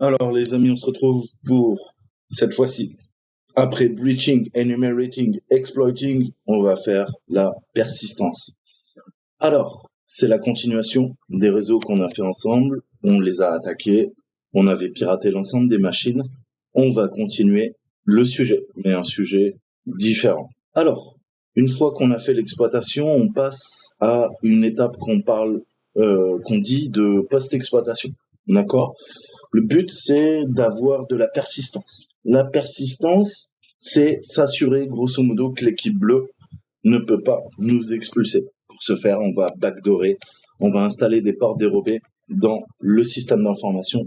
Alors les amis, on se retrouve pour cette fois-ci. Après breaching, enumerating, exploiting, on va faire la persistance. Alors, c'est la continuation des réseaux qu'on a fait ensemble. On les a attaqués. On avait piraté l'ensemble des machines. On va continuer le sujet, mais un sujet différent. Alors, une fois qu'on a fait l'exploitation, on passe à une étape qu'on dit de post-exploitation. D'accord? Le but, c'est d'avoir de la persistance. La persistance, c'est s'assurer, grosso modo, que l'équipe bleue ne peut pas nous expulser. Pour ce faire, on va backdoorer, on va installer des ports dérobés dans le système d'information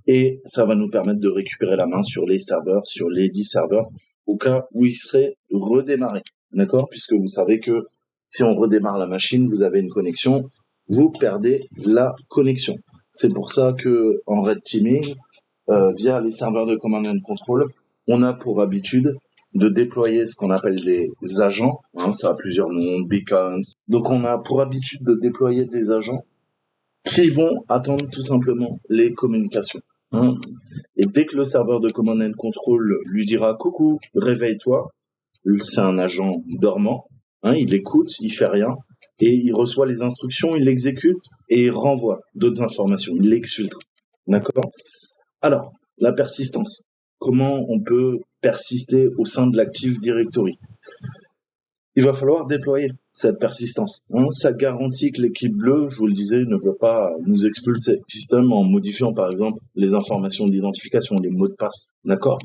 et ça va nous permettre de récupérer la main sur les serveurs, sur les 10 serveurs, au cas où ils seraient redémarrés. D'accord? Puisque vous savez que si on redémarre la machine, vous avez une connexion, vous perdez la connexion. C'est pour ça que en red teaming, via les serveurs de command and control, on a pour habitude de déployer ce qu'on appelle des agents. Ça a plusieurs noms, beacons. Donc on a pour habitude de déployer des agents qui vont attendre tout simplement les communications. Et dès que le serveur de command and control lui dira coucou, réveille-toi, c'est un agent dormant. Il écoute, il fait rien et il reçoit les instructions, il l'exécute et il renvoie d'autres informations, il l'exfiltre. D'accord? Alors, la persistance. Comment on peut persister au sein de l'Active Directory? Il va falloir déployer cette persistance. Ça garantit que l'équipe bleue, je vous le disais, ne peut pas nous expulser le système en modifiant par exemple les informations d'identification, les mots de passe. D'accord?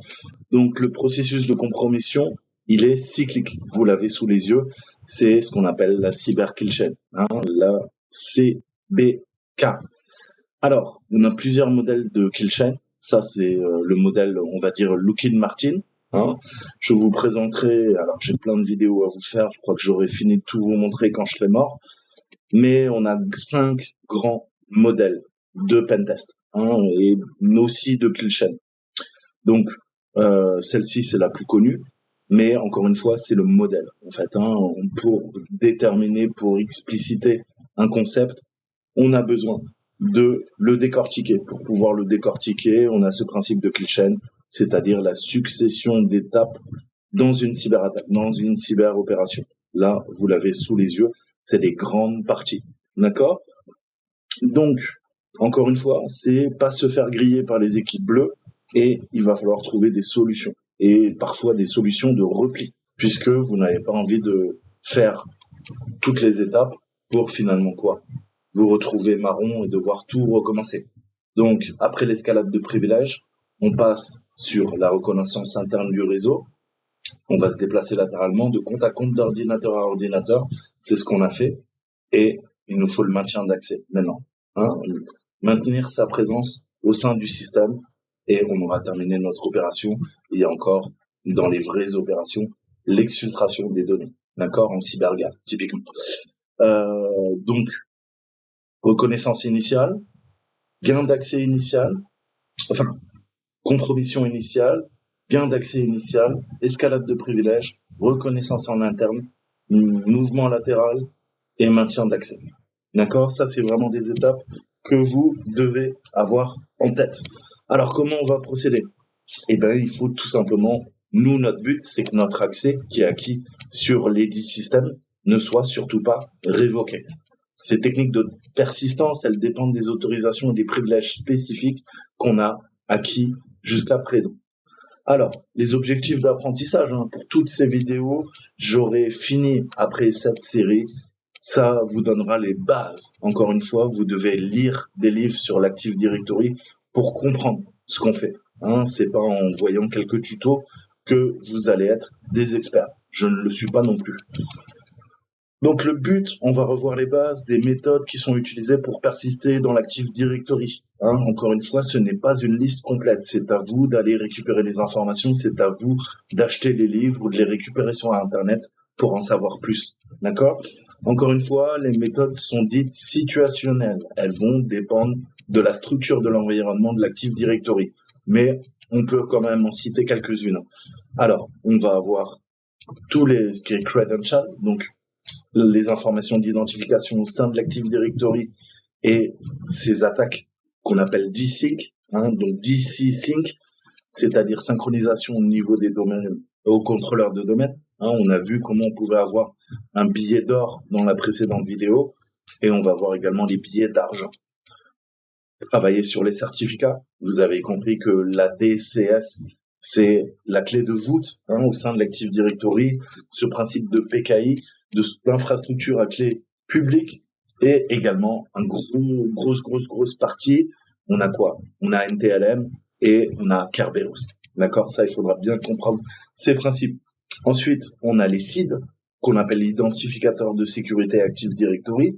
Donc le processus de compromission, il est cyclique. Vous l'avez sous les yeux. C'est ce qu'on appelle la cyber kill chain, la CBK. Alors, on a plusieurs modèles de kill chain. Ça, c'est le modèle, on va dire, Lockheed Martin. Je vous présenterai, alors j'ai plein de vidéos à vous faire, je crois que j'aurai fini de tout vous montrer quand je serai mort, mais on a 5 grands modèles de pentest, et aussi de kill chain. Donc, celle-ci, c'est la plus connue, mais encore une fois, c'est le modèle, en fait. Pour déterminer, pour expliciter un concept, on a besoin de le décortiquer. Pour pouvoir le décortiquer, on a ce principe de kill chain, c'est-à-dire la succession d'étapes dans une cyberattaque, dans une cyberopération. Là, vous l'avez sous les yeux, c'est des grandes parties. D'accord? Donc, encore une fois, c'est pas se faire griller par les équipes bleues et il va falloir trouver des solutions. Et parfois des solutions de repli, puisque vous n'avez pas envie de faire toutes les étapes pour finalement quoi? Vous retrouver marron et devoir tout recommencer. Donc, après l'escalade de privilèges, on passe sur la reconnaissance interne du réseau. On va se déplacer latéralement de compte à compte, d'ordinateur à ordinateur. C'est ce qu'on a fait. Et il nous faut le maintien d'accès maintenant. Maintenir sa présence au sein du système et on aura terminé notre opération. Il y a encore, dans les vraies opérations, l'exfiltration des données. D'accord? En cyberguerre, typiquement. Donc, reconnaissance initiale, gain d'accès initial, compromission initiale, gain d'accès initial, escalade de privilèges, reconnaissance en interne, mouvement latéral et maintien d'accès. D'accord? Ça, c'est vraiment des étapes que vous devez avoir en tête. Alors, comment on va procéder? Il faut tout simplement, nous, notre but, c'est que notre accès qui est acquis sur les 10 systèmes ne soit surtout pas révoqué. Ces techniques de persistance, elles dépendent des autorisations et des privilèges spécifiques qu'on a acquis jusqu'à présent. Alors, les objectifs d'apprentissage, pour toutes ces vidéos, j'aurai fini après cette série. Ça vous donnera les bases. Encore une fois, vous devez lire des livres sur l'Active Directory pour comprendre ce qu'on fait. C'est pas en voyant quelques tutos que vous allez être des experts. Je ne le suis pas non plus. Donc le but, on va revoir les bases des méthodes qui sont utilisées pour persister dans l'Active Directory. Encore une fois, ce n'est pas une liste complète. C'est à vous d'aller récupérer les informations, c'est à vous d'acheter les livres ou de les récupérer sur Internet pour en savoir plus. D'accord? Encore une fois, les méthodes sont dites situationnelles. Elles vont dépendre de la structure de l'environnement de l'Active Directory. Mais on peut quand même en citer quelques-unes. Alors, on va avoir ce qui est credential, donc les informations d'identification au sein de l'Active Directory et ces attaques qu'on appelle DSync, Donc DC Sync, c'est-à-dire synchronisation au niveau des domaines, au contrôleur de domaine. On a vu comment on pouvait avoir un billet d'or dans la précédente vidéo, et on va voir également les billets d'argent. Travailler sur les certificats. Vous avez compris que la DCS, c'est la clé de voûte au sein de l'Active Directory, ce principe de PKI, d'infrastructure à clé publique, et également une grosse partie. On a quoi? On a NTLM et on a Kerberos. D'accord? Ça, il faudra bien comprendre ces principes. Ensuite, on a les SID, qu'on appelle l'identificateur de sécurité Active Directory.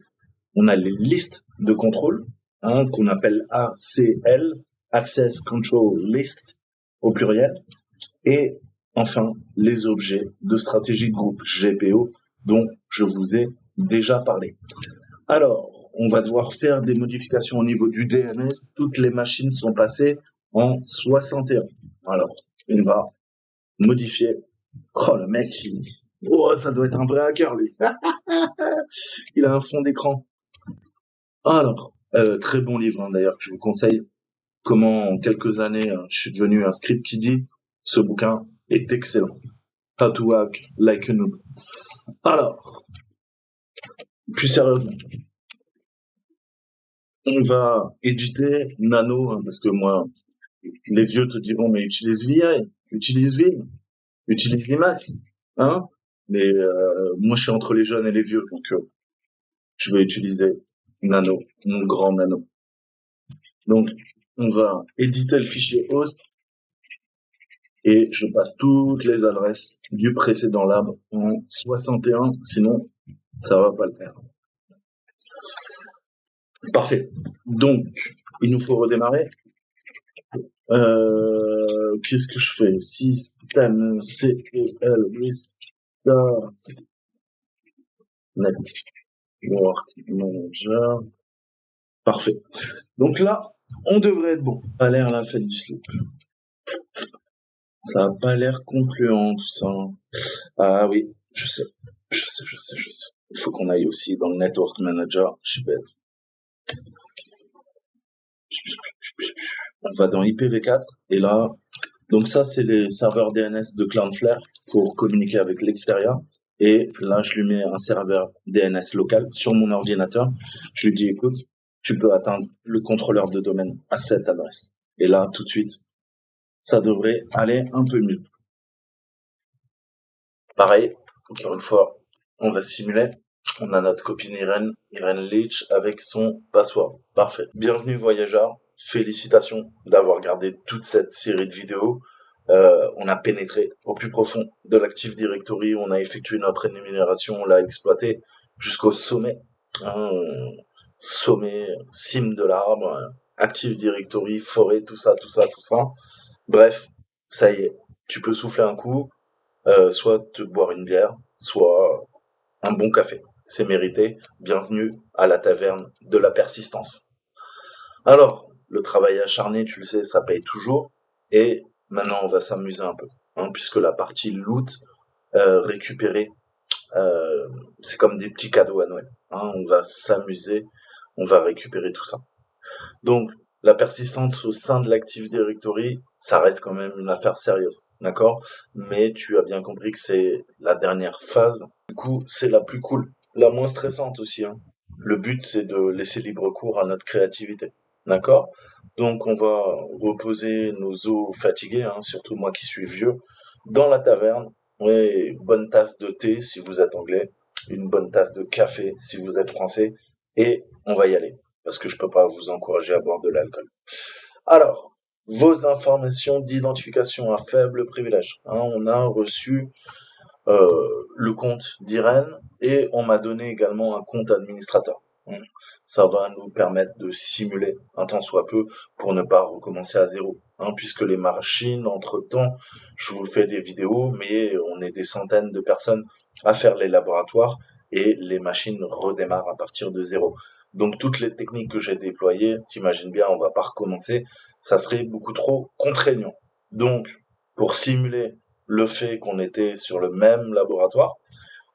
On a les listes de contrôle, qu'on appelle ACL, Access Control Lists au pluriel. Et enfin, les objets de stratégie de groupe, GPO, dont je vous ai déjà parlé. Alors, on va devoir faire des modifications au niveau du DNS. Toutes les machines sont passées en 61. Alors, on va modifier. Oh, le mec, oh, ça doit être un vrai hacker, lui. Il a un fond d'écran. Alors, très bon livre, d'ailleurs, que je vous conseille. Comment, en quelques années, je suis devenu un script qui dit. Ce bouquin est excellent. How to hack like a noob. Alors, plus sérieusement, on va éditer Nano, parce que moi, les vieux te diront, mais utilise VI, utilise Vim, utilise Emacs, mais moi, je suis entre les jeunes et les vieux, donc je vais utiliser Nano, mon grand Nano. Donc, on va éditer le fichier host et je passe toutes les adresses du précédent lab en 61, sinon ça va pas le faire. Parfait. Donc, il nous faut redémarrer. Qu'est-ce que je fais? Système CEL Restart Network Manager. Parfait. Donc là, on devrait être bon. Pas l'air la fête du slip. Ça a pas l'air concluant tout ça. Ah oui, je sais. Il faut qu'on aille aussi dans le Network Manager. Je suis bête. On va dans IPv4 et là, donc ça c'est les serveurs DNS de Cloudflare pour communiquer avec l'extérieur. Et là, je lui mets un serveur DNS local sur mon ordinateur. Je lui dis, écoute, tu peux atteindre le contrôleur de domaine à cette adresse. Et là, tout de suite, ça devrait aller un peu mieux. Pareil, encore une fois, on va simuler. On a notre copine Irène Leach avec son password. Parfait. Bienvenue voyageurs. Félicitations d'avoir gardé toute cette série de vidéos. On a pénétré au plus profond de l'Active Directory. On a effectué notre énumération. On l'a exploité jusqu'au sommet. Sommet, cime de l'arbre, Active Directory, forêt, tout ça. Bref, ça y est. Tu peux souffler un coup. Soit te boire une bière, soit un bon café. C'est mérité. Bienvenue à la taverne de la persistance. Alors, le travail acharné, tu le sais, ça paye toujours. Et maintenant, on va s'amuser un peu. Puisque la partie loot, récupérer, c'est comme des petits cadeaux à Noël. On va s'amuser, on va récupérer tout ça. Donc, la persistance au sein de l'Active Directory, ça reste quand même une affaire sérieuse, d'accord? Mais tu as bien compris que c'est la dernière phase. Du coup, c'est la plus cool, la moins stressante aussi. Le but, c'est de laisser libre cours à notre créativité, d'accord? Donc, on va reposer nos os fatigués, surtout moi qui suis vieux, dans la taverne. Et bonne tasse de thé si vous êtes anglais, une bonne tasse de café si vous êtes français, et on va y aller. Parce que je peux pas vous encourager à boire de l'alcool. Alors, vos informations d'identification à faible privilège. On a reçu le compte d'Irène et on m'a donné également un compte administrateur. Ça va nous permettre de simuler un tant soit peu pour ne pas recommencer à zéro. Puisque les machines, entre-temps, je vous fais des vidéos, mais on est des centaines de personnes à faire les laboratoires et les machines redémarrent à partir de zéro. Donc toutes les techniques que j'ai déployées, t'imagines bien, on va pas recommencer, ça serait beaucoup trop contraignant. Donc, pour simuler le fait qu'on était sur le même laboratoire,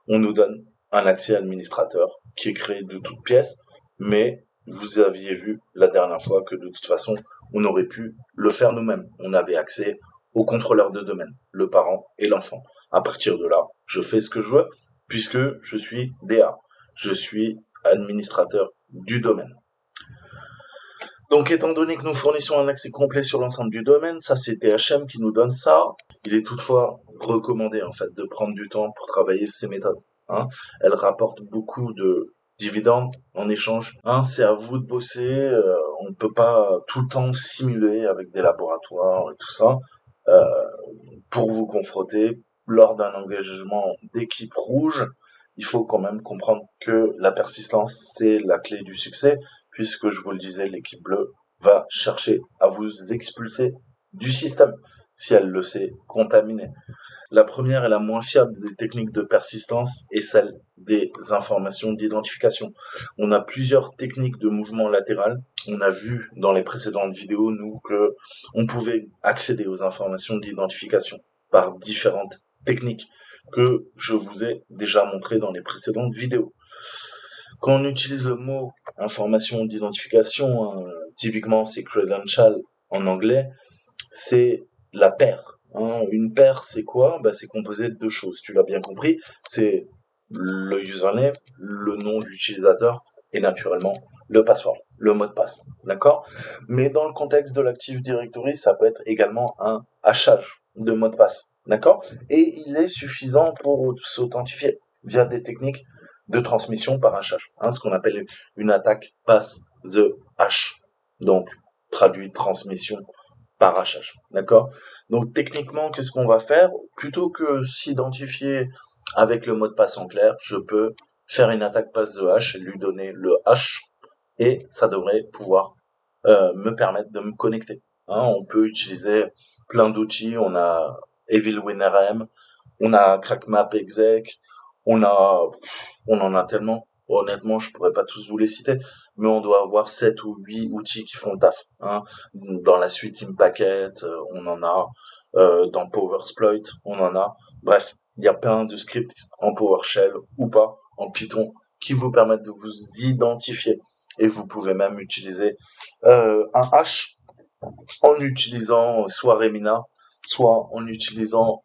on nous donne un accès administrateur qui est créé de toutes pièces, mais vous aviez vu la dernière fois que de toute façon, on aurait pu le faire nous-mêmes. On avait accès au contrôleur de domaine, le parent et l'enfant. À partir de là, je fais ce que je veux puisque je suis DA. Je suis administrateur du domaine. Donc, étant donné que nous fournissons un accès complet sur l'ensemble du domaine, ça c'est THM qui nous donne ça. Il est toutefois recommandé en fait de prendre du temps pour travailler ces méthodes. Hein. Elles rapportent beaucoup de dividendes en échange. Hein, c'est à vous de bosser. On ne peut pas tout le temps simuler avec des laboratoires et tout ça pour vous confronter lors d'un engagement d'équipe rouge. Il faut quand même comprendre que la persistance, c'est la clé du succès, puisque je vous le disais, l'équipe bleue va chercher à vous expulser du système, si elle le sait contaminer. La première et la moins fiable des techniques de persistance est celle des informations d'identification. On a plusieurs techniques de mouvement latéral. On a vu dans les précédentes vidéos, nous, que on pouvait accéder aux informations d'identification par différentes techniques que je vous ai déjà montrées dans les précédentes vidéos. Quand on utilise le mot information d'identification, typiquement c'est credential en anglais, c'est la paire. Hein. Une paire, c'est quoi? C'est composé de deux choses. Tu l'as bien compris. C'est le username, le nom d'utilisateur et naturellement le password, le mot de passe. D'accord? Mais dans le contexte de l'Active Directory, ça peut être également un hachage de mot de passe. D'accord? Et il est suffisant pour s'authentifier via des techniques de transmission par hachage. Hein, ce qu'on appelle une attaque pass the hash. Donc, traduit transmission par hachage, d'accord? Donc techniquement, qu'est-ce qu'on va faire? Plutôt que s'identifier avec le mot de passe en clair, je peux faire une attaque pass the hash et lui donner le hash et ça devrait pouvoir me permettre de me connecter. Hein, on peut utiliser plein d'outils, on a Evil WinRM, on a CrackMap Exec, on en a tellement. Honnêtement, je pourrais pas tous vous les citer, mais on doit avoir 7 ou 8 outils qui font le taf. Hein. Dans la suite Impacket, on en a. Dans PowerSploit, on en a. Bref, il y a plein de scripts en PowerShell ou pas, en Python, qui vous permettent de vous identifier. Et vous pouvez même utiliser un hash en utilisant soit Remina, soit en utilisant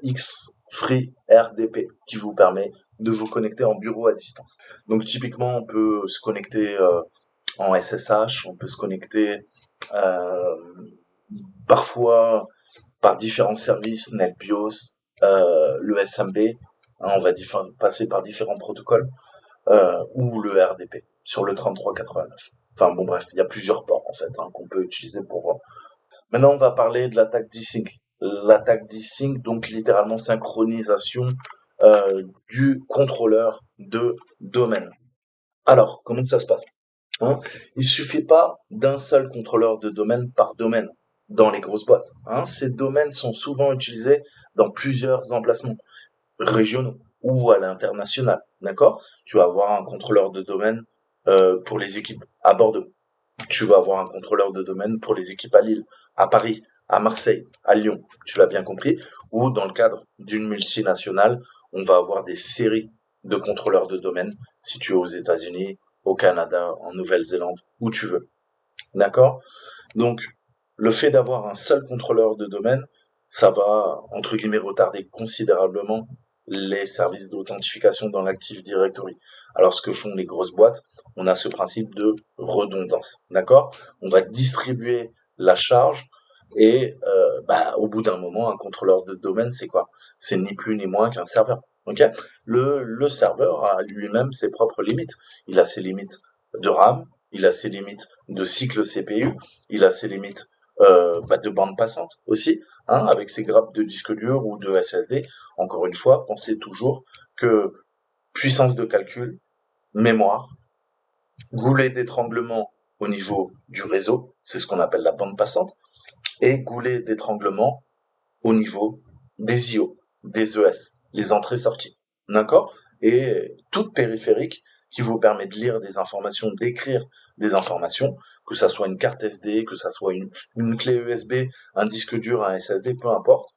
Xfree RDP, qui vous permet de vous connecter en bureau à distance. Donc typiquement, on peut se connecter en SSH, on peut se connecter euh, parfois par différents services, NetBIOS, le SMB, hein, on va passer par différents protocoles, ou le RDP sur le 3389. Enfin bon bref, il y a plusieurs ports en fait qu'on peut utiliser pour. Maintenant on va parler de l'attaque desync. L'attaque desync, donc littéralement synchronisation du contrôleur de domaine. Alors, comment ça se passe? Hein, il suffit pas d'un seul contrôleur de domaine par domaine dans les grosses boîtes. Hein. Ces domaines sont souvent utilisés dans plusieurs emplacements régionaux ou à l'international. D'accord? Tu vas avoir un contrôleur de domaine pour les équipes à Bordeaux. Tu vas avoir un contrôleur de domaine pour les équipes à Lille, à Paris, à Marseille, à Lyon. Tu l'as bien compris. Ou dans le cadre d'une multinationale, on va avoir des séries de contrôleurs de domaine situés aux États-Unis, au Canada, en Nouvelle-Zélande, où tu veux. D'accord? Donc, le fait d'avoir un seul contrôleur de domaine, ça va, entre guillemets, retarder considérablement les services d'authentification dans l'Active Directory. Alors, ce que font les grosses boîtes, on a ce principe de redondance. D'accord? On va distribuer la charge et au bout d'un moment, un contrôleur de domaine, c'est quoi? C'est ni plus ni moins qu'un serveur. Ok? Le serveur a lui-même ses propres limites. Il a ses limites de RAM, il a ses limites de cycle CPU, il a ses limites de bande passante aussi, hein, avec ses grappes de disque dur ou de SSD. Encore une fois, pensez toujours que puissance de calcul, mémoire, goulet d'étranglement au niveau du réseau, c'est ce qu'on appelle la bande passante, et goulet d'étranglement au niveau des IO, des ES, les entrées-sorties. D'accord? Et toute périphérique qui vous permet de lire des informations, d'écrire des informations, que ça soit une carte SD, que ça soit une clé USB, un disque dur, un SSD, peu importe.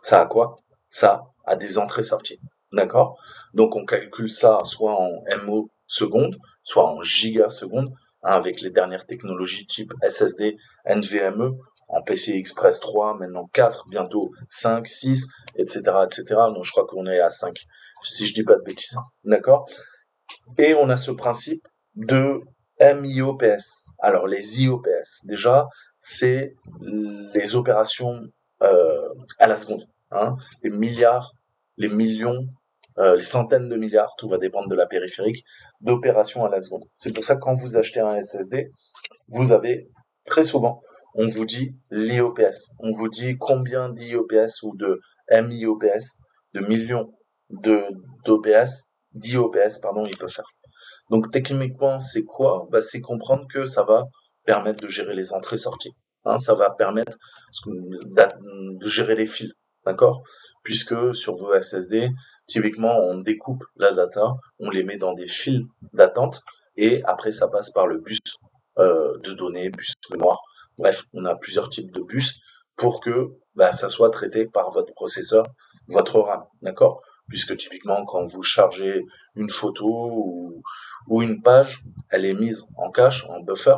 Ça a quoi? Ça a des entrées-sorties. D'accord? Donc on calcule ça soit en MO secondes, soit en gigasecondes, hein, avec les dernières technologies type SSD, NVMe, en PCI Express 3, maintenant 4, bientôt 5, 6, etc., etc. Donc je crois qu'on est à 5, si je dis pas de bêtises. D'accord? Et on a ce principe de MIOPS. Alors les IOPS, déjà, c'est les opérations à la seconde. Hein, les milliards, les millions, les centaines de milliards, tout va dépendre de la périphérique, d'opérations à la seconde. C'est pour ça que quand vous achetez un SSD, vous avez très souvent, on vous dit l'IOPS. On vous dit combien d'IOPS ou de MIOPS, de millions de d'OPS, d'IOPS, pardon, il peut faire. Donc techniquement, c'est quoi? Bah, c'est comprendre que ça va permettre de gérer les entrées-sorties. Hein, ça va permettre de gérer les fils, d'accord? Puisque sur vos SSD, typiquement, on découpe la data, on les met dans des fils d'attente, et après ça passe par le bus de données, bus mémoire. Bref, on a plusieurs types de bus pour que bah, ça soit traité par votre processeur, votre RAM, d'accord? Puisque typiquement, quand vous chargez une photo ou une page, elle est mise en cache, en buffer,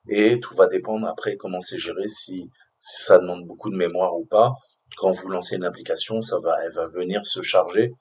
et tout va dépendre après comment c'est géré, si ça demande beaucoup de mémoire ou pas. Quand vous lancez une application, elle va venir se charger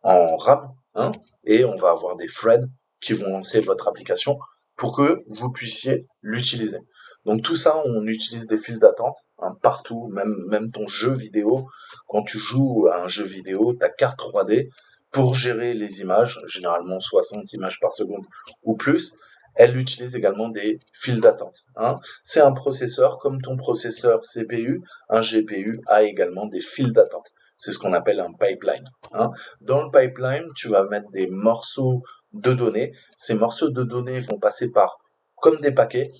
en RAM, hein, et on va avoir des threads qui vont lancer votre application pour que vous puissiez l'utiliser. Donc tout ça, on utilise des files d'attente hein, partout, même ton jeu vidéo. Quand tu joues à un jeu vidéo, ta carte 3D, pour gérer les images, généralement 60 images par seconde ou plus, elle utilise également des files d'attente. Hein. C'est un processeur, comme ton processeur CPU, un GPU a également des files d'attente. C'est ce qu'on appelle un pipeline. Hein. Dans le pipeline, tu vas mettre des morceaux de données. Ces morceaux de données vont passer par comme des paquets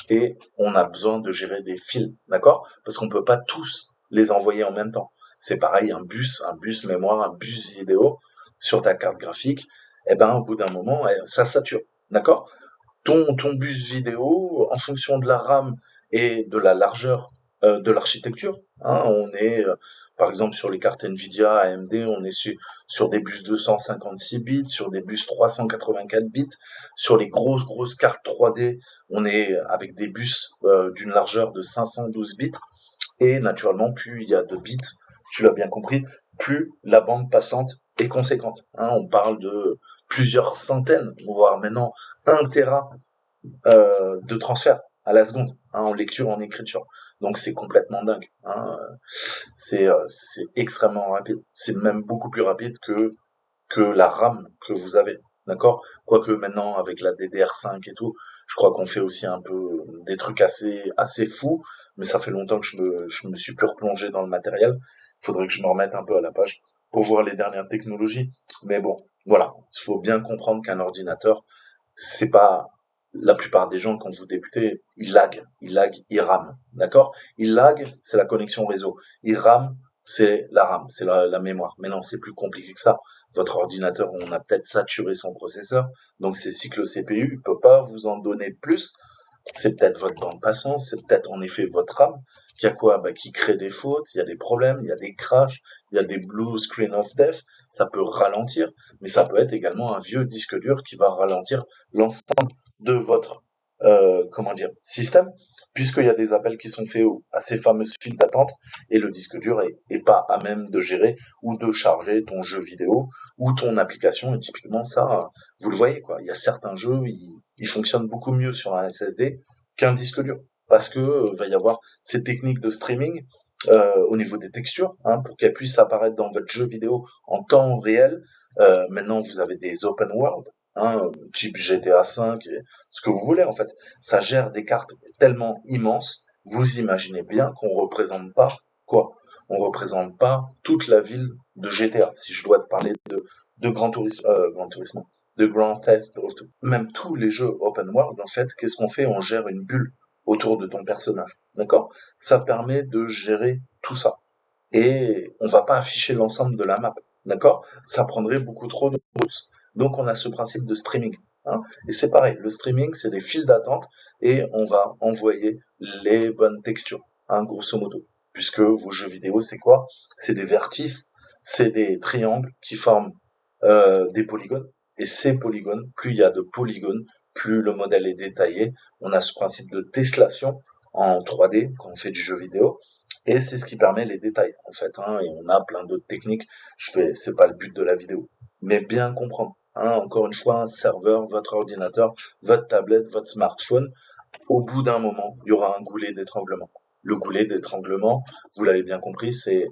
et on a besoin de gérer des fils, d'accord? Parce qu'on peut pas tous les envoyer en même temps. C'est pareil, un bus mémoire, un bus vidéo sur ta carte graphique, eh ben, au bout d'un moment, ça sature, d'accord? Ton bus vidéo, en fonction de la RAM et de la largeur de l'architecture, hein, on est, par exemple, sur les cartes Nvidia, AMD, on est sur des bus 256 bits, sur des bus 384 bits, sur les grosses cartes 3D, on est avec des bus d'une largeur de 512 bits, et naturellement, plus il y a de bits, tu l'as bien compris, plus la bande passante est conséquente. Hein, on parle de plusieurs centaines, voire maintenant 1 Tera de transfert à la seconde, hein, en lecture, en écriture. Donc c'est complètement dingue. Hein. C'est extrêmement rapide. C'est même beaucoup plus rapide que la RAM que vous avez. D'accord? Quoique maintenant, avec la DDR5 et tout, je crois qu'on fait aussi un peu des trucs assez fous, mais ça fait longtemps que je me suis plus replongé dans le matériel. Il faudrait que je me remette un peu à la page pour voir les dernières technologies. Mais bon, voilà. Il faut bien comprendre qu'un ordinateur, c'est pas la plupart des gens, quand vous débutez, ils rament, d'accord? Il lag, c'est la connexion réseau. Il rame, c'est la RAM, c'est la mémoire. Mais non, c'est plus compliqué que ça. Votre ordinateur, on a peut-être saturé son processeur, donc ces cycles CPU, il peut pas vous en donner plus. C'est peut-être votre bande passante, c'est peut-être en effet votre RAM qui a quoi? Bah, qui crée des fautes, il y a des problèmes, il y a des crashs, il y a des blue screen of death, ça peut ralentir, mais ça peut être également un vieux disque dur qui va ralentir l'ensemble de votre comment dire système, puisqu'il y a des appels qui sont faits à ces fameuses files d'attente et le disque dur est pas à même de gérer ou de charger ton jeu vidéo ou ton application. Et typiquement ça, vous le voyez quoi. Il y a certains jeux, ils fonctionnent beaucoup mieux sur un SSD qu'un disque dur parce que va y avoir ces techniques de streaming au niveau des textures, hein, pour qu'elles puissent apparaître dans votre jeu vidéo en temps réel. Maintenant, vous avez des open world, hein, type GTA 5, et ce que vous voulez en fait. Ça gère des cartes tellement immenses. Vous imaginez bien qu'on représente pas quoi? On représente pas toute la ville de GTA. Si je dois te parler de Grand Turismo, de Grand Theft Auto, même tous les jeux open world, en fait, qu'est-ce qu'on fait? On gère une bulle autour de ton personnage, d'accord? Ça permet de gérer tout ça. Et on va pas afficher l'ensemble de la map, d'accord? Ça prendrait beaucoup trop de ressources. Donc on a ce principe de streaming. Hein, et c'est pareil, le streaming, c'est des files d'attente et on va envoyer les bonnes textures, hein, grosso modo. Puisque vos jeux vidéo, c'est quoi? C'est des vertices, c'est des triangles qui forment des polygones. Et ces polygones, plus il y a de polygones, plus le modèle est détaillé. On a ce principe de tessellation en 3D quand on fait du jeu vidéo. Et c'est ce qui permet les détails, en fait, hein, et on a plein d'autres techniques. C'est pas le but de la vidéo. Mais bien comprendre, hein, encore une fois, un serveur, votre ordinateur, votre tablette, votre smartphone, au bout d'un moment, il y aura un goulet d'étranglement. Le goulet d'étranglement, vous l'avez bien compris, c'est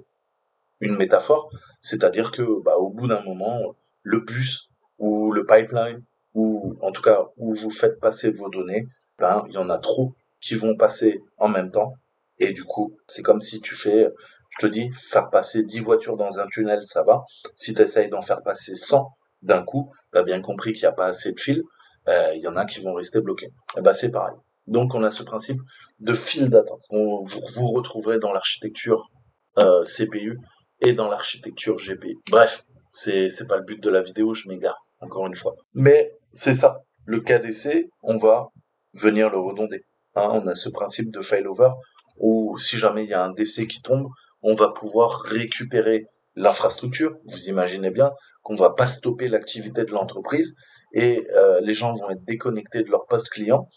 une métaphore, c'est-à-dire que, au bout d'un moment, le bus ou le pipeline, ou en tout cas où vous faites passer vos données, il y en a trop qui vont passer en même temps. Et du coup, c'est comme si je te dis, faire passer 10 voitures dans un tunnel, ça va. Si tu essayes d'en faire passer 100 d'un coup, tu as bien compris qu'il n'y a pas assez de fil, il y en a qui vont rester bloqués. Et c'est pareil. Donc on a ce principe de fil d'attente. Vous retrouverez dans l'architecture CPU et dans l'architecture GPU. Bref, c'est pas le but de la vidéo, je m'égare, encore une fois. Mais c'est ça. Le cas d'essai, on va venir le redonder. Hein, on a ce principe de failover où si jamais il y a un décès qui tombe, on va pouvoir récupérer l'infrastructure. Vous imaginez bien qu'on va pas stopper l'activité de l'entreprise et les gens vont être déconnectés de leur poste client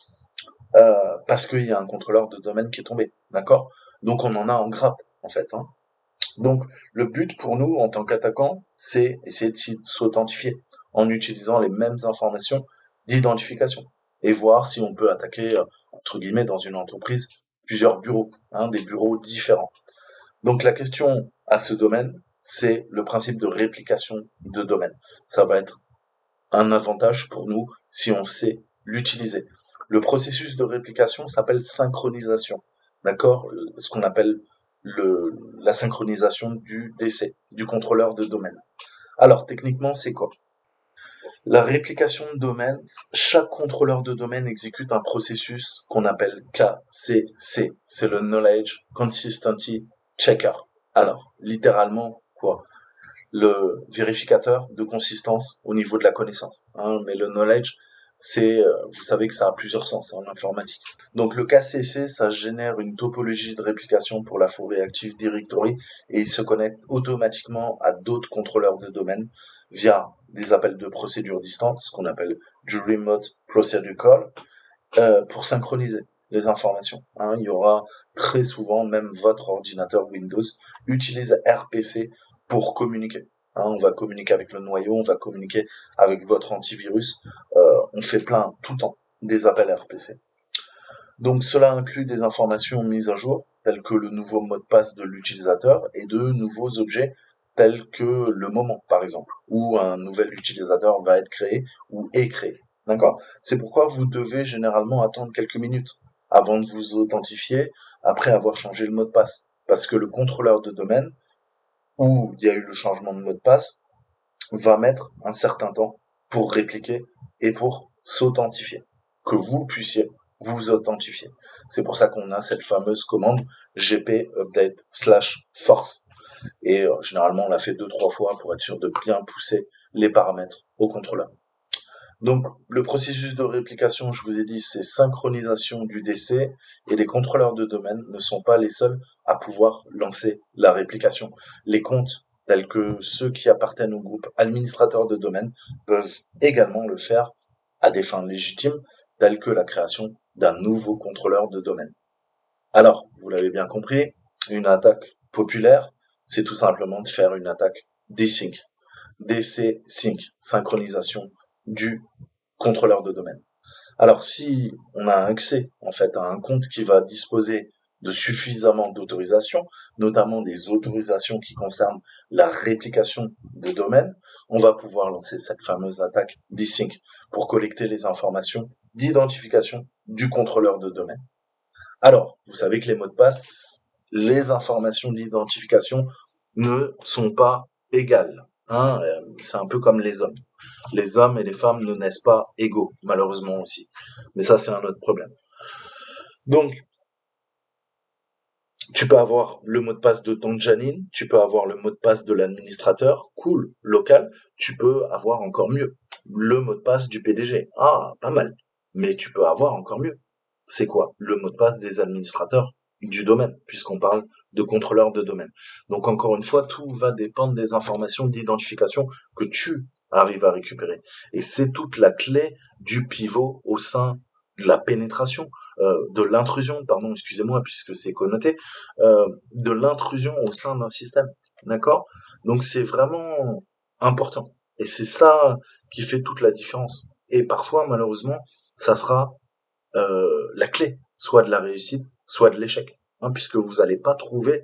parce qu'il y a un contrôleur de domaine qui est tombé. D'accord? Donc on en a en grappe, en fait. Hein. Donc, le but pour nous, en tant qu'attaquants, c'est essayer de s'authentifier en utilisant les mêmes informations d'identification et voir si on peut attaquer, entre guillemets, dans une entreprise, plusieurs bureaux, hein, des bureaux différents. Donc, la question à ce domaine, c'est le principe de réplication de domaine. Ça va être un avantage pour nous si on sait l'utiliser. Le processus de réplication s'appelle synchronisation, d'accord? Ce qu'on appelle la synchronisation du DC, du contrôleur de domaine. Alors, techniquement, c'est quoi? La réplication de domaine, chaque contrôleur de domaine exécute un processus qu'on appelle KCC. C'est le Knowledge Consistency Checker. Alors, littéralement, quoi? Le vérificateur de consistance au niveau de la connaissance. Hein, mais le knowledge, vous savez que ça a plusieurs sens en informatique. Donc le KCC, ça génère une topologie de réplication pour la fourrée Active Directory et il se connecte automatiquement à d'autres contrôleurs de domaine via des appels de procédure distante, ce qu'on appelle du Remote Procedure Call, pour synchroniser les informations. Hein, il y aura très souvent, même votre ordinateur Windows utilise RPC pour communiquer. Hein, on va communiquer avec le noyau, on va communiquer avec votre antivirus. On fait plein tout le temps des appels RPC. Donc cela inclut des informations mises à jour, telles que le nouveau mot de passe de l'utilisateur et de nouveaux objets tels que le moment, par exemple, où un nouvel utilisateur va être créé ou est créé. D'accord? C'est pourquoi vous devez généralement attendre quelques minutes avant de vous authentifier après avoir changé le mot de passe. Parce que le contrôleur de domaine, où il y a eu le changement de mot de passe, va mettre un certain temps pour répliquer et pour s'authentifier. Que vous puissiez vous authentifier. C'est pour ça qu'on a cette fameuse commande gp update /force. Et généralement, on l'a fait 2-3 fois pour être sûr de bien pousser les paramètres au contrôleur. Donc, le processus de réplication, je vous ai dit, c'est synchronisation du DC et les contrôleurs de domaine ne sont pas les seuls à pouvoir lancer la réplication. Les comptes tels que ceux qui appartiennent au groupe administrateur de domaine peuvent également le faire à des fins légitimes, telles que la création d'un nouveau contrôleur de domaine. Alors, vous l'avez bien compris, une attaque populaire, c'est tout simplement de faire une attaque desync. DC sync, synchronisation du contrôleur de domaine. Alors, si on a accès, en fait, à un compte qui va disposer de suffisamment d'autorisations, notamment des autorisations qui concernent la réplication de domaine, on va pouvoir lancer cette fameuse attaque desync pour collecter les informations d'identification du contrôleur de domaine. Alors, vous savez que les mots de passe, les informations d'identification ne sont pas égales. Hein, c'est un peu comme les hommes. Les hommes et les femmes ne naissent pas égaux, malheureusement aussi. Mais ça, c'est un autre problème. Donc, tu peux avoir le mot de passe de ton Janine, tu peux avoir le mot de passe de l'administrateur, cool, local, tu peux avoir encore mieux, le mot de passe du PDG. Ah, pas mal. Mais tu peux avoir encore mieux. C'est quoi? Le mot de passe des administrateurs du domaine, puisqu'on parle de contrôleur de domaine. Donc encore une fois, tout va dépendre des informations d'identification que tu arrives à récupérer. Et c'est toute la clé du pivot au sein de la pénétration, de l'intrusion, pardon, excusez-moi, puisque c'est connoté, de l'intrusion au sein d'un système. D'accord? Donc c'est vraiment important. Et c'est ça qui fait toute la différence. Et parfois, malheureusement, ça sera la clé, soit de la réussite, soit de l'échec, hein, puisque vous n'allez pas trouver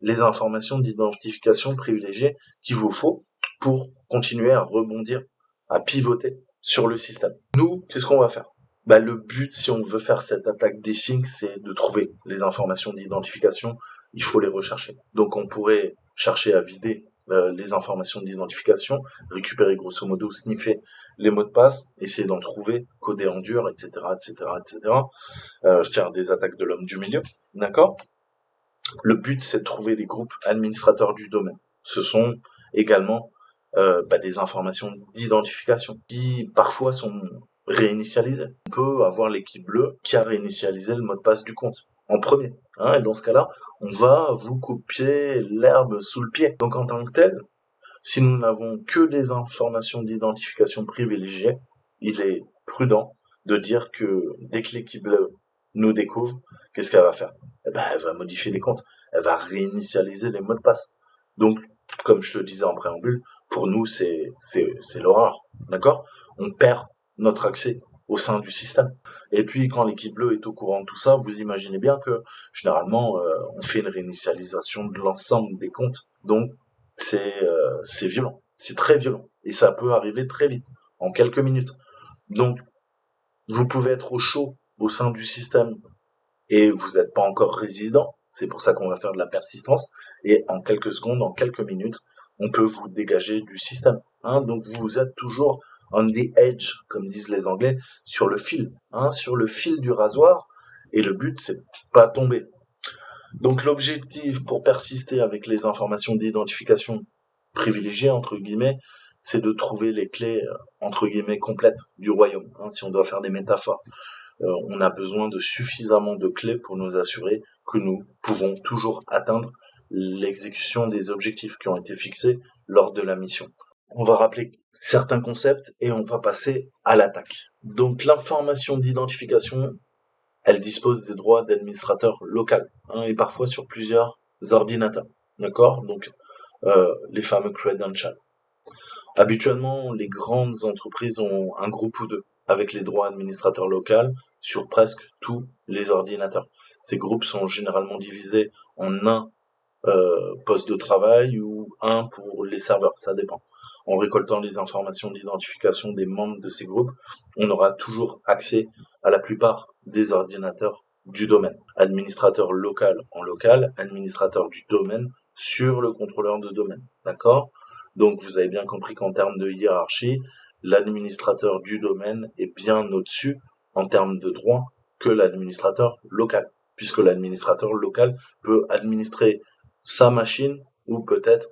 les informations d'identification privilégiées qu'il vous faut pour continuer à rebondir, à pivoter sur le système. Nous, qu'est-ce qu'on va faire? Le but, si on veut faire cette attaque desync, c'est de trouver les informations d'identification. Il faut les rechercher. Donc, on pourrait chercher à vider les informations d'identification, récupérer grosso modo, sniffer les mots de passe, essayer d'en trouver, coder en dur, etc., etc., etc., faire des attaques de l'homme du milieu, d'accord? Le but, c'est de trouver des groupes administrateurs du domaine. Ce sont également des informations d'identification qui parfois sont réinitialisées. On peut avoir l'équipe bleue qui a réinitialisé le mot de passe du compte en premier. Hein, et dans ce cas-là, on va vous couper l'herbe sous le pied. Donc en tant que tel, si nous n'avons que des informations d'identification privilégiées, il est prudent de dire que dès que l'équipe nous découvre, qu'est-ce qu'elle va faire? Elle va modifier les comptes. Elle va réinitialiser les mots de passe. Donc, comme je te disais en préambule, pour nous, c'est l'horreur. D'accord? On perd notre accès au sein du système. Et puis, quand l'équipe bleue est au courant de tout ça, vous imaginez bien que, généralement, on fait une réinitialisation de l'ensemble des comptes. Donc, c'est violent. C'est très violent. Et ça peut arriver très vite, en quelques minutes. Donc, vous pouvez être au chaud au sein du système et vous n'êtes pas encore résident. C'est pour ça qu'on va faire de la persistance. Et en quelques secondes, en quelques minutes, on peut vous dégager du système. Hein, donc vous êtes toujours on the edge, comme disent les Anglais, sur le fil, hein, sur le fil du rasoir. Et le but, c'est pas tomber. Donc l'objectif pour persister avec les informations d'identification privilégiées, entre guillemets, c'est de trouver les clés, entre guillemets, complètes du royaume, hein, si on doit faire des métaphores. On a besoin de suffisamment de clés pour nous assurer que nous pouvons toujours atteindre l'exécution des objectifs qui ont été fixés lors de la mission. On va rappeler certains concepts et on va passer à l'attaque. Donc l'information d'identification, elle dispose des droits d'administrateur local, hein, et parfois sur plusieurs ordinateurs. D'accord? Donc les fameux credentials. Habituellement, les grandes entreprises ont un groupe ou deux avec les droits administrateurs locaux sur presque tous les ordinateurs. Ces groupes sont généralement divisés en un poste de travail ou un pour les serveurs, ça dépend. En récoltant les informations d'identification des membres de ces groupes, on aura toujours accès à la plupart des ordinateurs du domaine. Administrateur local en local, administrateur du domaine sur le contrôleur de domaine. D'accord? Donc vous avez bien compris qu'en termes de hiérarchie, l'administrateur du domaine est bien au-dessus en termes de droit que l'administrateur local, puisque l'administrateur local peut administrer sa machine ou peut-être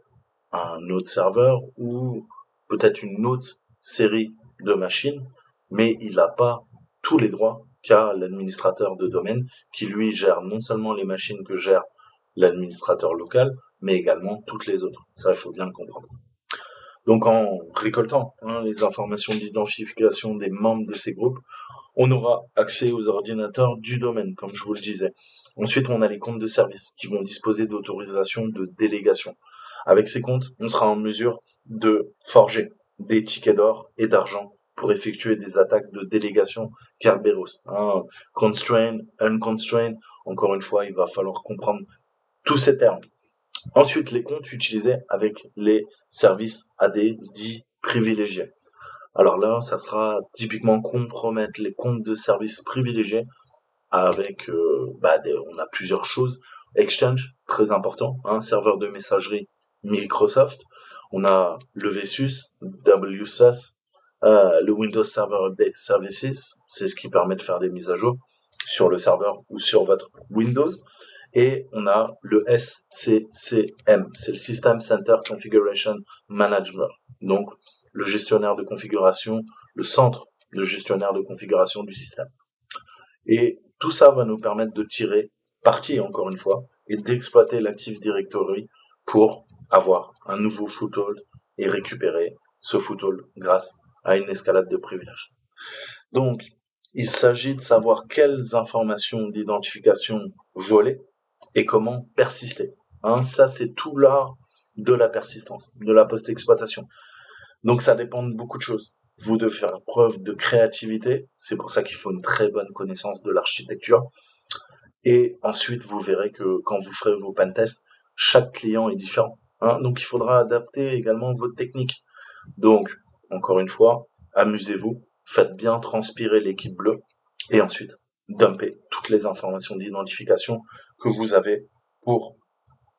un autre serveur ou peut-être une autre série de machines, mais il n'a pas tous les droits qu'a l'administrateur de domaine qui lui gère non seulement les machines que gère l'administrateur local, mais également toutes les autres. Ça, il faut bien le comprendre. Donc en récoltant les informations d'identification des membres de ces groupes, on aura accès aux ordinateurs du domaine, comme je vous le disais. Ensuite, on a les comptes de service qui vont disposer d'autorisation de délégation. Avec ces comptes, on sera en mesure de forger des tickets d'or et d'argent pour effectuer des attaques de délégation Kerberos. Constrain, unconstrained, encore une fois, il va falloir comprendre tous ces termes. Ensuite, les comptes utilisés avec les services AD dits privilégiés. Alors là, ça sera typiquement compromettre les comptes de services privilégiés avec, on a plusieurs choses. Exchange, très important, serveur de messagerie Microsoft. On a le VSUS, WSUS, le Windows Server Update Services, c'est ce qui permet de faire des mises à jour sur le serveur ou sur votre Windows. Et on a le SCCM, c'est le System Center Configuration Management. Donc, le gestionnaire de configuration, le centre de gestionnaire de configuration du système. Et tout ça va nous permettre de tirer partie, encore une fois, est d'exploiter l'Active Directory pour avoir un nouveau foothold et récupérer ce foothold grâce à une escalade de privilèges. Donc, il s'agit de savoir quelles informations d'identification voler et comment persister. Ça, c'est tout l'art de la persistance, de la post-exploitation. Donc, ça dépend de beaucoup de choses. Vous devez faire preuve de créativité. C'est pour ça qu'il faut une très bonne connaissance de l'architecture. Et ensuite, vous verrez que quand vous ferez vos pentests, chaque client est différent. Donc, il faudra adapter également votre technique. Donc, encore une fois, amusez-vous, faites bien transpirer l'équipe bleue et ensuite, dumpez toutes les informations d'identification que vous avez pour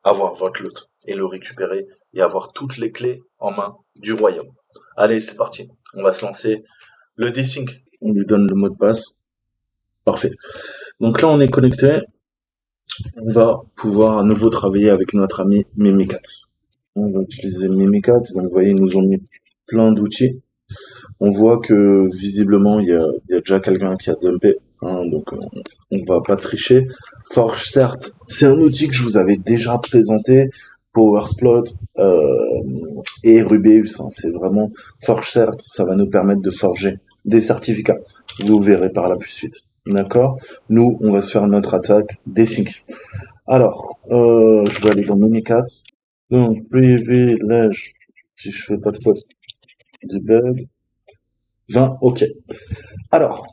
avoir votre lot et le récupérer et avoir toutes les clés en main du royaume. Allez, c'est parti. On va se lancer le desync. On lui donne le mot de passe. Parfait. Donc là, on est connecté. On va pouvoir à nouveau travailler avec notre ami Mimikatz. On va utiliser Mimikatz. Donc, vous voyez, ils nous ont mis plein d'outils. On voit que visiblement, il y a déjà quelqu'un qui a dumpé. Donc, on va pas tricher. Forge, certes, c'est un outil que je vous avais déjà présenté. PowerSplot et Rubeus. C'est vraiment Forge, certes, ça va nous permettre de forger des certificats. Vous verrez par la suite. D'accord. Nous, on va se faire notre attaque desync. Alors, je vais aller dans Mimikatz. Donc, privilège, si je fais pas de faute, debug. 20, ok. Alors,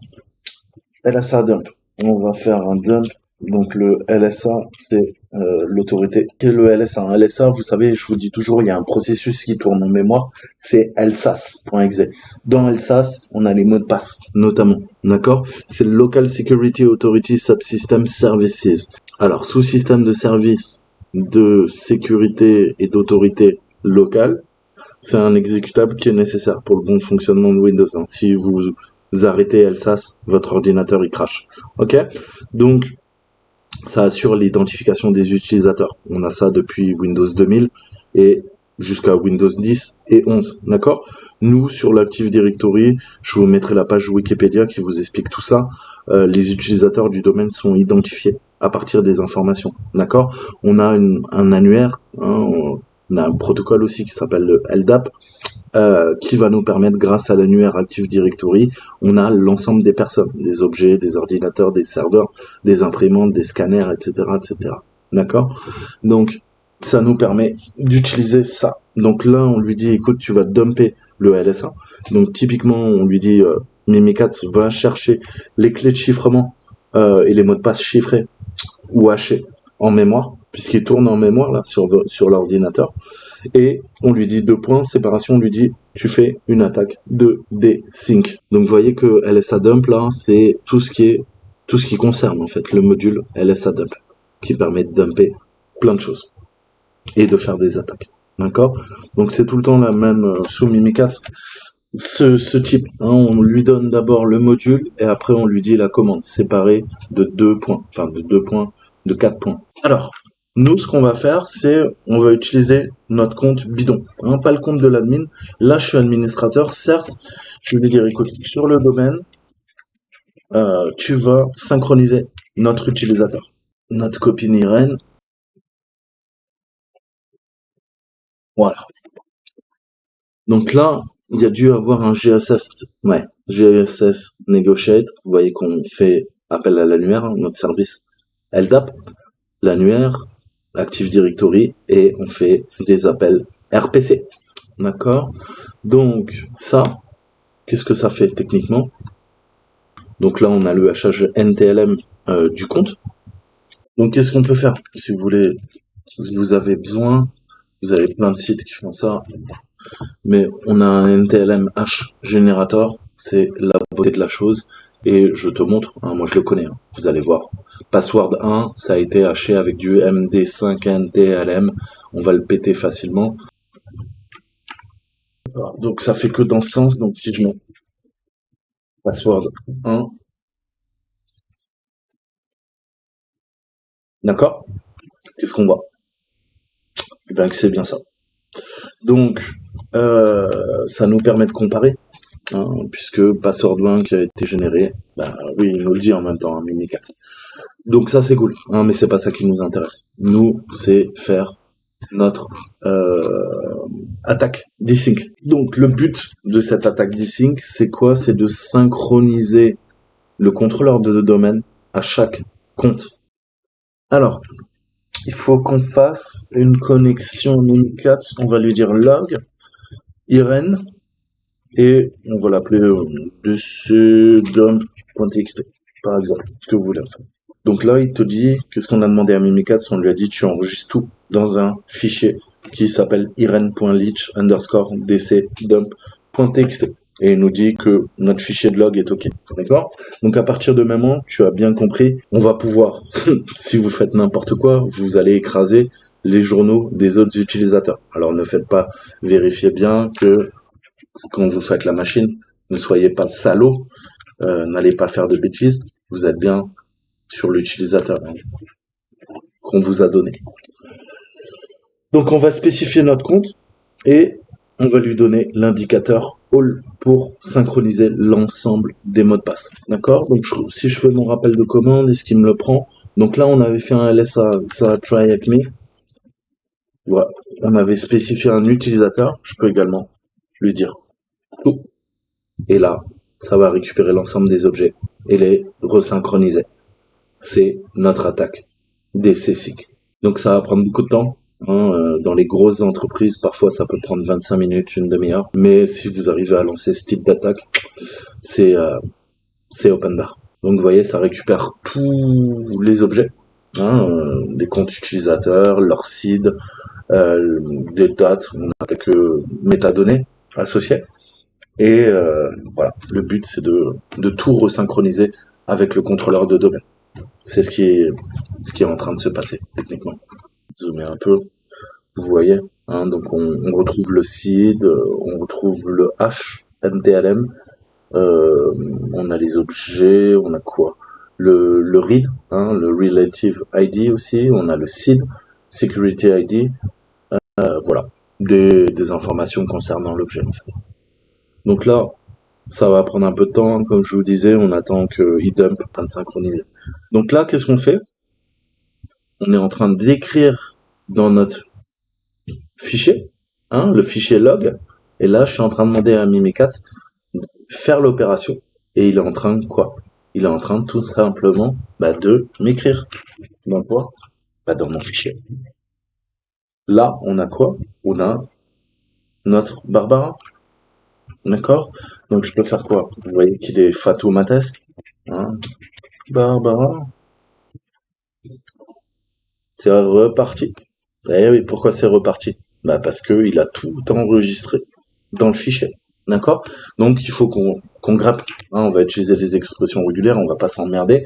LSA dump. On va faire un dump. Donc, le LSA, c'est l'autorité. Et le LSA, un LSA, vous savez, je vous dis toujours, il y a un processus qui tourne en mémoire, c'est LSAS.exe. Dans LSAS, on a les mots de passe, notamment. D'accord? C'est le Local Security Authority Subsystem Services. Alors, sous-système de service de sécurité et d'autorité locale, c'est un exécutable qui est nécessaire pour le bon fonctionnement de Windows. Si vous arrêtez LSAS, votre ordinateur il crache. Ok? Donc, ça assure l'identification des utilisateurs. On a ça depuis Windows 2000 et jusqu'à Windows 10 et 11. D'accord? Nous, sur l'Active Directory, je vous mettrai la page Wikipédia qui vous explique tout ça. Les utilisateurs du domaine sont identifiés à partir des informations. D'accord? On a un annuaire, on a un protocole aussi qui s'appelle le LDAP, qui va nous permettre, grâce à l'annuaire Active Directory, on a l'ensemble des personnes, des objets, des ordinateurs, des serveurs, des imprimantes, des scanners, etc., etc. D'accord? Donc, ça nous permet d'utiliser ça. Donc là, on lui dit, écoute, tu vas dumper le LSA. Donc, typiquement, on lui dit, Mimikatz va chercher les clés de chiffrement et les mots de passe chiffrés ou hachés en mémoire, puisqu'ils tournent en mémoire là sur l'ordinateur. Et on lui dit 2 points, séparation, on lui dit tu fais une attaque de desync. Donc vous voyez que LSA dump là, c'est tout ce qui concerne en fait le module LSA dump, qui permet de dumper plein de choses et de faire des attaques. D'accord? Donc c'est tout le temps la même sous Mimikatz. Ce type, on lui donne d'abord le module et après on lui dit la commande séparée de 2 points, enfin de 2 points, de 4 points. Alors, nous, ce qu'on va faire, c'est on va utiliser notre compte bidon, pas le compte de l'admin. Là, je suis administrateur, certes, je vais lui dire, écoute, sur le domaine, tu vas synchroniser notre utilisateur. Notre copine Irène, voilà. Donc là, il y a dû avoir un GSS Negotiate. Vous voyez qu'on fait appel à l'annuaire, notre service LDAP, l'annuaire, Active Directory, et on fait des appels RPC. D'accord? Donc, ça, qu'est-ce que ça fait techniquement? Donc là, on a le hachage NTLM du compte. Donc, qu'est-ce qu'on peut faire? Si vous voulez, vous avez besoin, vous avez plein de sites qui font ça, mais on a un NTLM H Generator, c'est la beauté de la chose, et je te montre, moi je le connais, vous allez voir. Password 1, ça a été haché avec du MD5 NTLM, on va le péter facilement. Donc ça fait que dans ce sens, donc si je mets password 1, d'accord? Qu'est-ce qu'on voit? Eh bien que c'est bien ça. Donc, ça nous permet de comparer, puisque password 1 qui a été généré, oui, il nous le dit en même temps, Mimikatz. Donc ça c'est cool, hein, mais c'est pas ça qui nous intéresse. Nous, c'est faire notre attaque desync. Donc le but de cette attaque desync, c'est quoi? C'est de synchroniser le contrôleur de domaine à chaque compte. Alors, il faut qu'on fasse une connexion Mimikatz, on va lui dire log, Irene, et on va l'appeler dc-dump.txt, par exemple, ce que vous voulez en fait. Donc là, il te dit, qu'est-ce qu'on a demandé à Mimikatz? On lui a dit, tu enregistres tout dans un fichier qui s'appelle irene.leach underscore dc-dump.txt. Et il nous dit que notre fichier de log est OK. D'accord? Donc à partir de moment, tu as bien compris, on va pouvoir, si vous faites n'importe quoi, vous allez écraser les journaux des autres utilisateurs. Alors ne faites pas, vérifiez bien que quand vous faites la machine, ne soyez pas salaud, n'allez pas faire de bêtises, vous êtes bien sur l'utilisateur qu'on vous a donné. Donc on va spécifier notre compte et on va lui donner l'indicateur all pour synchroniser l'ensemble des mots de passe. D'accord? Donc si je fais mon rappel de commande, est-ce qu'il me le prend? Donc là on avait fait un LSA, ça try avec me. Voilà. On avait spécifié un utilisateur, je peux également lui dire tout. Et là, ça va récupérer l'ensemble des objets et les resynchroniser. C'est notre attaque DCSync. Donc ça va prendre beaucoup de temps. Dans les grosses entreprises, parfois ça peut prendre 25 minutes, une demi-heure. Mais si vous arrivez à lancer ce type d'attaque, c'est open bar. Donc vous voyez, ça récupère tous les objets, les comptes utilisateurs, leur seed, des dates, on a quelques métadonnées associées. Et voilà, le but c'est de tout resynchroniser avec le contrôleur de domaine. C'est ce qui est en train de se passer techniquement. Zoomer un peu, vous voyez, donc on retrouve le seed, on retrouve le hash NTLM, on a les objets, on a quoi, le read, le relative ID aussi, on a le seed, security ID, voilà, des informations concernant l'objet en fait. Donc là, ça va prendre un peu de temps, comme je vous disais, on attend que dump en train de synchroniser. Donc là, qu'est-ce qu'on fait? On est en train d'écrire dans notre fichier, le fichier log, et là, je suis en train de demander à Mimikatz de faire l'opération, et il est en train de quoi? Il est en train tout simplement de m'écrire. Dans quoi? Dans mon fichier. Là, on a quoi? On a notre Barbara. D'accord? Donc je peux faire quoi? Vous voyez qu'il est fatoumatesque. Barbara. C'est reparti. Eh oui, pourquoi c'est reparti? Parce que il a tout enregistré dans le fichier. D'accord? Donc il faut qu'on grappe. On va utiliser les expressions régulières, on va pas s'emmerder.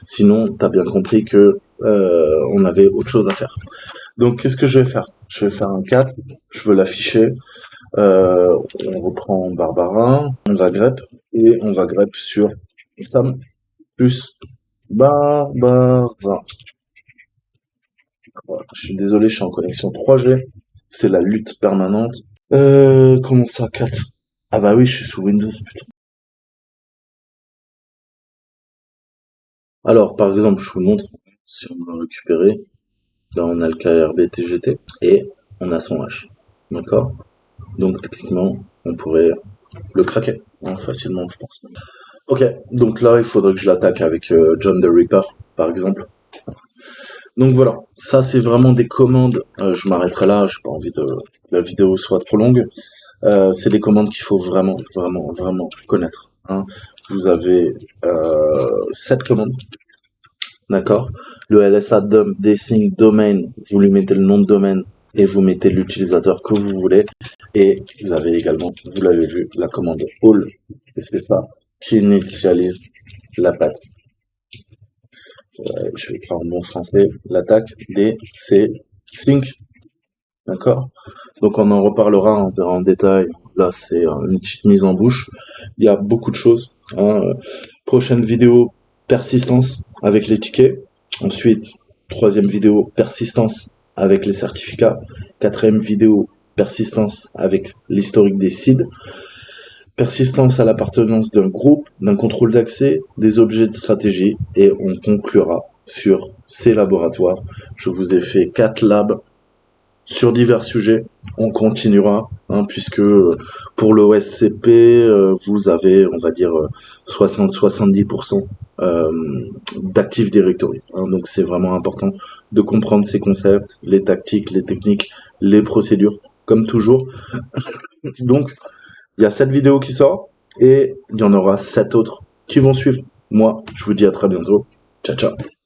Sinon, t'as bien compris que on avait autre chose à faire. Donc qu'est-ce que je vais faire? Je vais faire un 4, je veux l'afficher. On reprend Barbara, on va grep, et on va grep sur Sam plus Barbara. Voilà, je suis désolé, je suis en connexion 3G. C'est la lutte permanente. Comment ça, 4? Ah bah oui, je suis sous Windows, putain. Alors, par exemple, je vous montre, si on va récupérer, là on a le KRBTGT, et on a son H. D'accord? Donc techniquement, on pourrait le craquer, facilement, je pense. Ok, donc là, il faudrait que je l'attaque avec John the Ripper, par exemple. Donc voilà, ça c'est vraiment des commandes, je m'arrêterai là, j'ai pas envie que la vidéo soit trop longue. C'est des commandes qu'il faut vraiment connaître. Vous avez 7 commandes, d'accord? Le LSA dump desync domain, vous lui mettez le nom de domaine et vous mettez l'utilisateur que vous voulez. Et vous avez également, vous l'avez vu, la commande all, et c'est ça qui initialise l'attaque. Je vais prendre mon français, l'attaque DCSync. D'accord? Donc on en reparlera, on verra en détail. Là, c'est une petite mise en bouche. Il y a beaucoup de choses. Prochaine vidéo, persistance avec les tickets. Ensuite, troisième vidéo, persistance avec les certificats. Quatrième vidéo, persistance avec l'historique des seeds. Persistance à l'appartenance d'un groupe, d'un contrôle d'accès, des objets de stratégie. Et on conclura sur ces laboratoires. Je vous ai fait 4 labs sur divers sujets. On continuera, hein, puisque pour l'OSCP, vous avez, on va dire, 60-70% d'Active Directory. Hein, donc c'est vraiment important de comprendre ces concepts, les tactiques, les techniques, les procédures, comme toujours. Donc, il y a cette vidéo qui sort, et il y en aura 7 autres qui vont suivre. Moi, je vous dis à très bientôt. Ciao, ciao.